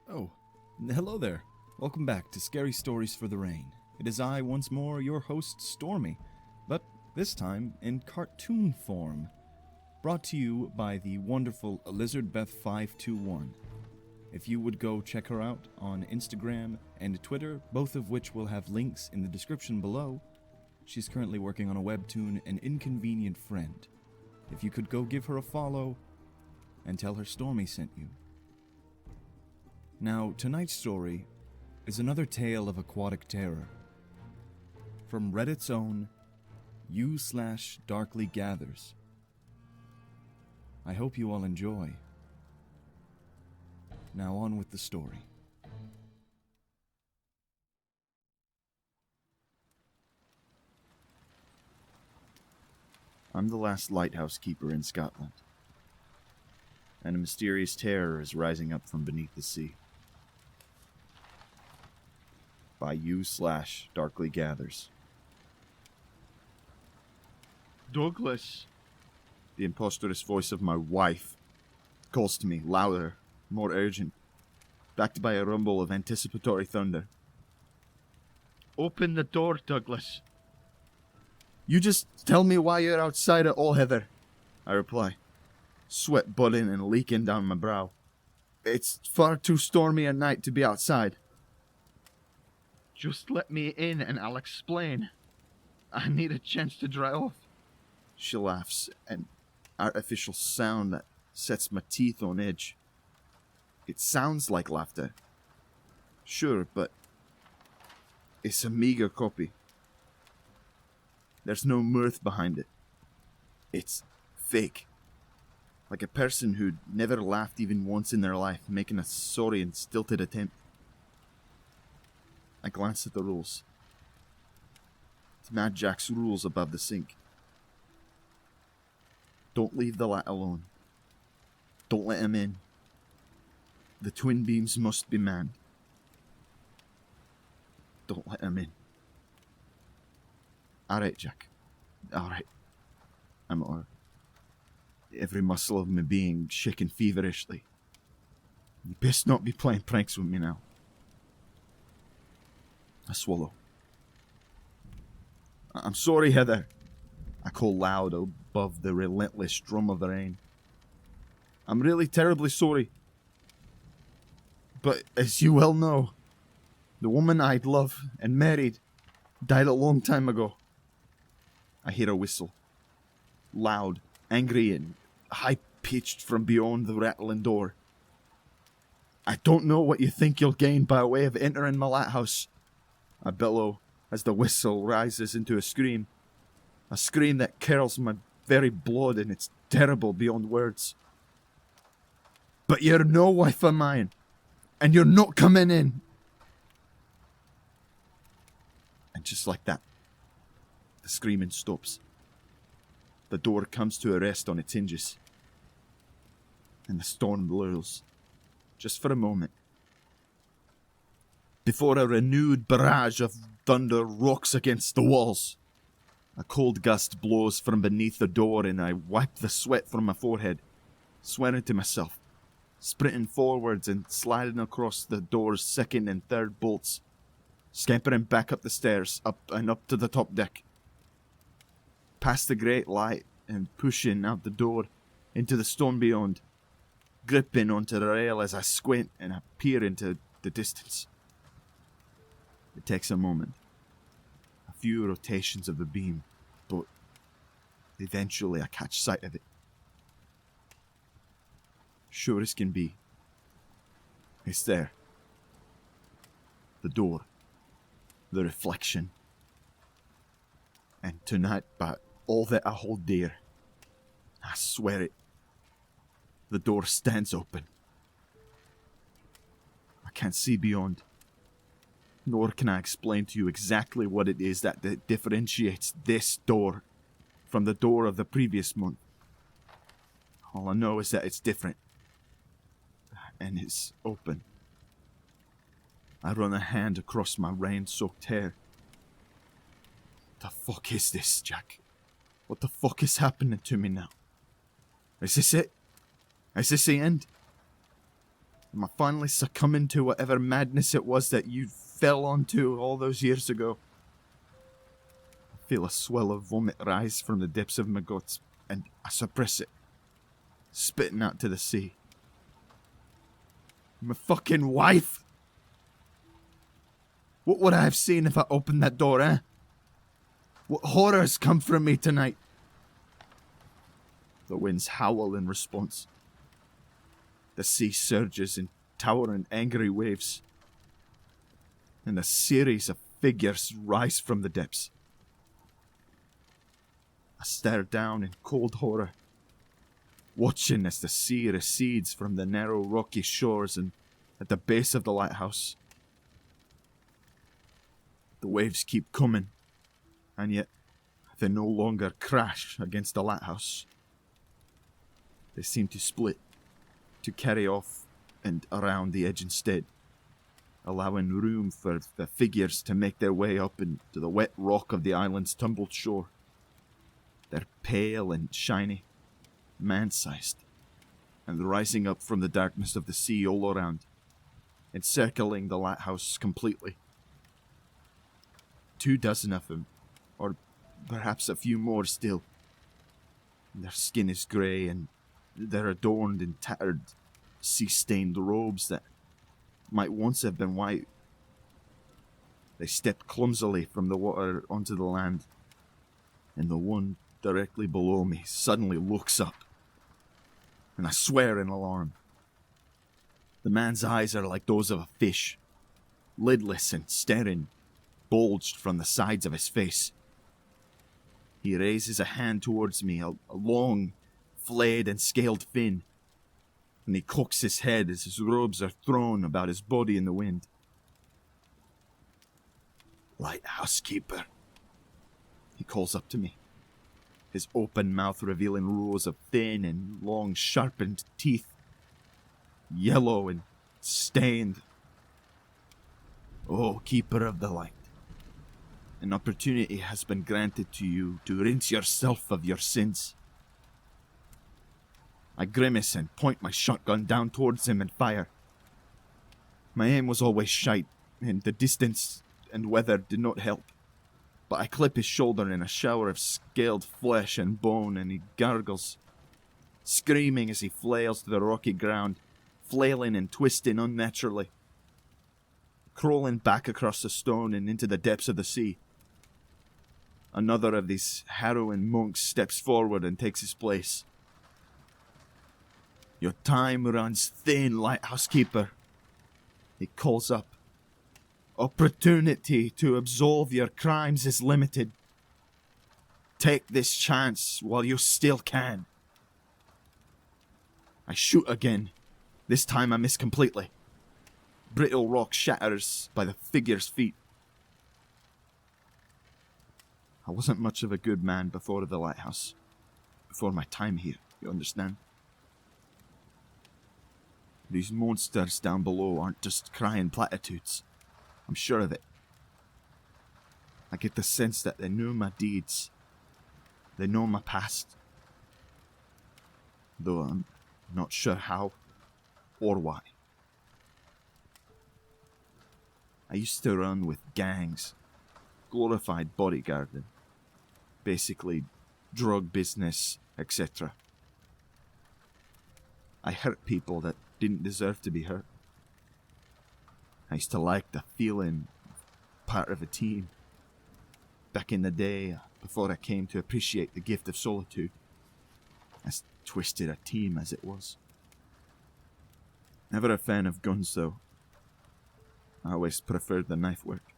Oh, hello there. Welcome back to Scary Stories for the Rain. It is I, once more, your host, Stormy, but this time in cartoon form. Brought to you by the wonderful Alizardbeth521. If you would go check her out on Instagram and Twitter, both of which will have links in the description below, she's currently working on a webtoon, An Inconvenient Friend. If you could go give her a follow and tell her Stormy sent you. Now, tonight's story is another tale of aquatic terror. From Reddit's own u/Darkly Gathers. I hope you all enjoy. Now on with the story. I'm the last lighthouse keeper in Scotland, and a mysterious terror is rising up from beneath the sea. By u/Darkly Gathers. Douglas. The impostorous voice of my wife calls to me, louder, more urgent, backed by a rumble of anticipatory thunder. Open the door, Douglas. You just tell me why you're outside at all, Heather, I reply, sweat budding and leaking down my brow. It's far too stormy a night to be outside. Just let me in and I'll explain. I need a chance to dry off. She laughs, an artificial sound that sets my teeth on edge. It sounds like laughter. Sure, but it's a meager copy. There's no mirth behind it. It's fake. Like a person who'd never laughed even once in their life, making a sorry and stilted attempt. I glance at the rules. It's Mad Jack's rules above the sink. Don't leave the lad alone. Don't let him in. The twin beams must be manned. Don't let him in. Alright, Jack. Alright. I'm at her. Every muscle of my being shaking feverishly. You best not be playing pranks with me now. I swallow. I'm sorry, Heather. I call loud above the relentless drum of the rain. I'm really terribly sorry. But as you well know, the woman I'd loved and married died a long time ago. I hear a whistle. Loud, angry, and high-pitched from beyond the rattling door. I don't know what you think you'll gain by way of entering my lighthouse. I bellow as the whistle rises into a scream that curls my very blood, and it's terrible beyond words. But you're no wife of mine, and you're not coming in. And just like that, the screaming stops. The door comes to a rest on its hinges, and the storm lulls, just for a moment, before a renewed barrage of thunder rocks against the walls. A cold gust blows from beneath the door, and I wipe the sweat from my forehead, swearing to myself, sprinting forwards and sliding across the door's second and third bolts, scampering back up the stairs, up and up to the top deck, past the great light and pushing out the door into the storm beyond, gripping onto the rail as I squint and I peer into the distance. It takes a moment, a few rotations of the beam, but eventually I catch sight of it. Sure as can be, it's there. The door, the reflection, and tonight, by all that I hold dear, I swear it, the door stands open. I can't see beyond, nor can I explain to you exactly what it is that differentiates this door from the door of the previous month. All I know is that it's different, and it's open. I run a hand across my rain-soaked hair. The fuck is this, Jack? What the fuck is happening to me now? Is this it? Is this the end? Am I finally succumbing to whatever madness it was that you fell onto all those years ago? I feel a swell of vomit rise from the depths of my guts, and I suppress it, spitting out to the sea. My fucking wife! What would I have seen if I opened that door, eh? What horrors come from me tonight? The winds howl in response. The sea surges in towering angry waves, and a series of figures rise from the depths. I stare down in cold horror, watching as the sea recedes from the narrow rocky shores and at the base of the lighthouse. The waves keep coming, and yet they no longer crash against the lighthouse. They seem to split, to carry off and around the edge instead, allowing room for the figures to make their way up into the wet rock of the island's tumbled shore. They're pale and shiny, man-sized, and rising up from the darkness of the sea all around, encircling the lighthouse completely. 24 of them, or perhaps a few more still. Their skin is grey, and they're adorned in tattered, sea-stained robes that might once have been white. They step clumsily from the water onto the land, and the one directly below me suddenly looks up, and I swear in alarm. The man's eyes are like those of a fish, lidless and staring, bulged from the sides of his face. He raises a hand towards me, a long, flayed and scaled fin, and he cocks his head as his robes are thrown about his body in the wind. "Lighthouse keeper," he calls up to me, his open mouth revealing rows of thin and long sharpened teeth, yellow and stained. "Oh, keeper of the light, an opportunity has been granted to you to rinse yourself of your sins." I grimace and point my shotgun down towards him and fire. My aim was always shite, and the distance and weather did not help. But I clip his shoulder in a shower of scaled flesh and bone, and he gargles, screaming as he flails to the rocky ground, flailing and twisting unnaturally, crawling back across the stone and into the depths of the sea. Another of these harrowing monks steps forward and takes his place. "Your time runs thin, lighthouse keeper," he calls up. "Opportunity to absolve your crimes is limited. Take this chance while you still can." I shoot again. This time I miss completely. Brittle rock shatters by the figure's feet. I wasn't much of a good man before the lighthouse. Before my time here, you understand? These monsters down below aren't just crying platitudes. I'm sure of it. I get the sense that they know my deeds. They know my past. Though I'm not sure how or why. I used to run with gangs, glorified bodyguarding, basically drug business, etc. I hurt people that didn't deserve to be hurt. I used to like the feeling of part of a team. Back in the day, before I came to appreciate the gift of solitude, as twisted a team as it was. Never a fan of guns, though. I always preferred the knife work.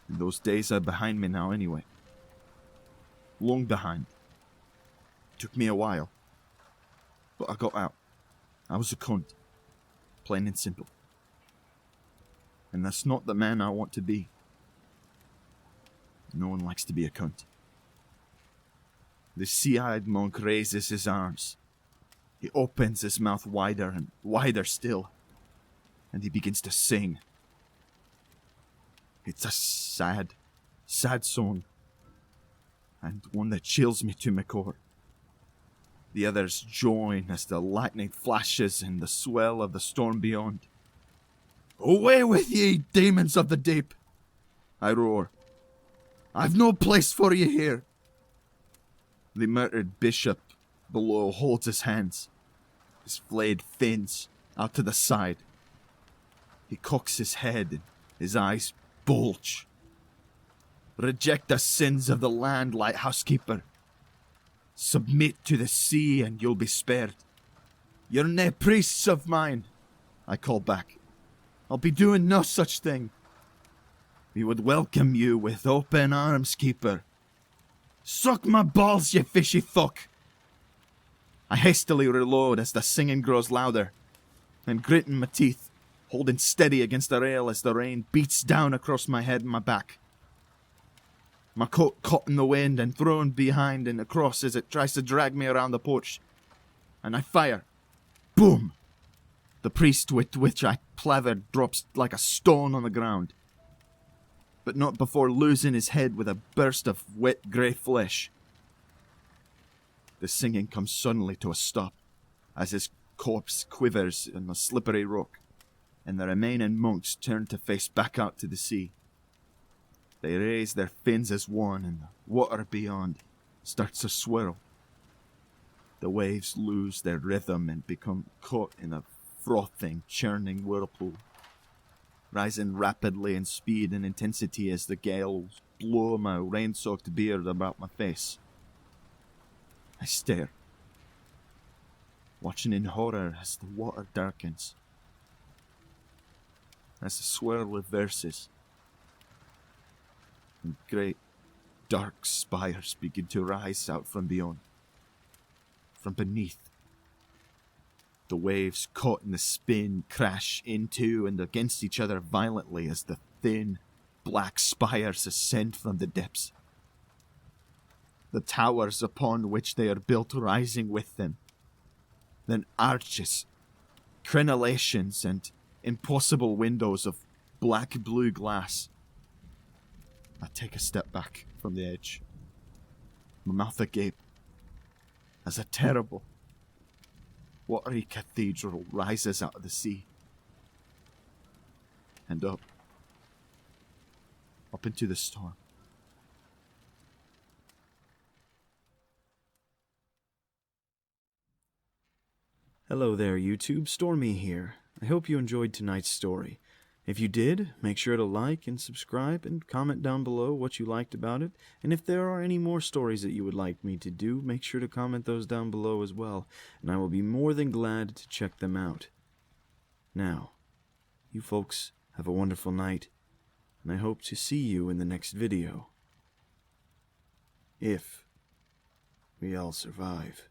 And those days are behind me now anyway. Long behind. Took me a while. But I got out. I was a cunt. Plain and simple. And that's not the man I want to be. No one likes to be a cunt. The sea-eyed monk raises his arms. He opens his mouth wider and wider still. And he begins to sing. It's a sad, sad song. And one that chills me to my core. The others join as the lightning flashes in the swell of the storm beyond. "Away with ye, demons of the deep!" I roar. "I've no place for you here." The murdered bishop below holds his hands, his flayed fins out to the side. He cocks his head and his eyes bulge. "Reject the sins of the land, Lighthouse Keeper. Submit to the sea and you'll be spared." "You're nae priests of mine," I call back. "I'll be doing no such thing." "We would welcome you with open arms, Keeper." "Suck my balls, you fishy fuck." I hastily reload as the singing grows louder, and gritting my teeth, holding steady against the rail as the rain beats down across my head and my back. My coat caught in the wind and thrown behind and across as it tries to drag me around the porch. And I fire. Boom! The priest with which I palavered drops like a stone on the ground, but not before losing his head with a burst of wet grey flesh. The singing comes suddenly to a stop as his corpse quivers in the slippery rock, and the remaining monks turn to face back out to the sea. They raise their fins as one, and the water beyond starts to swirl. The waves lose their rhythm and become caught in a frothing, churning whirlpool, rising rapidly in speed and intensity as the gales blow my rain-soaked beard about my face. I stare, watching in horror as the water darkens, as the swirl reverses, and great, dark spires begin to rise out from beyond. From beneath, the waves caught in the spin crash into and against each other violently as the thin, black spires ascend from the depths. The towers upon which they are built rising with them. Then arches, crenellations, and impossible windows of black-blue glass. I take a step back from the edge, my mouth agape, as a terrible, watery cathedral rises out of the sea. And up into the storm. Hello there, YouTube. Stormy here. I hope you enjoyed tonight's story. If you did, make sure to like and subscribe and comment down below what you liked about it. And if there are any more stories that you would like me to do, make sure to comment those down below as well, and I will be more than glad to check them out. Now, you folks have a wonderful night, and I hope to see you in the next video. If we all survive.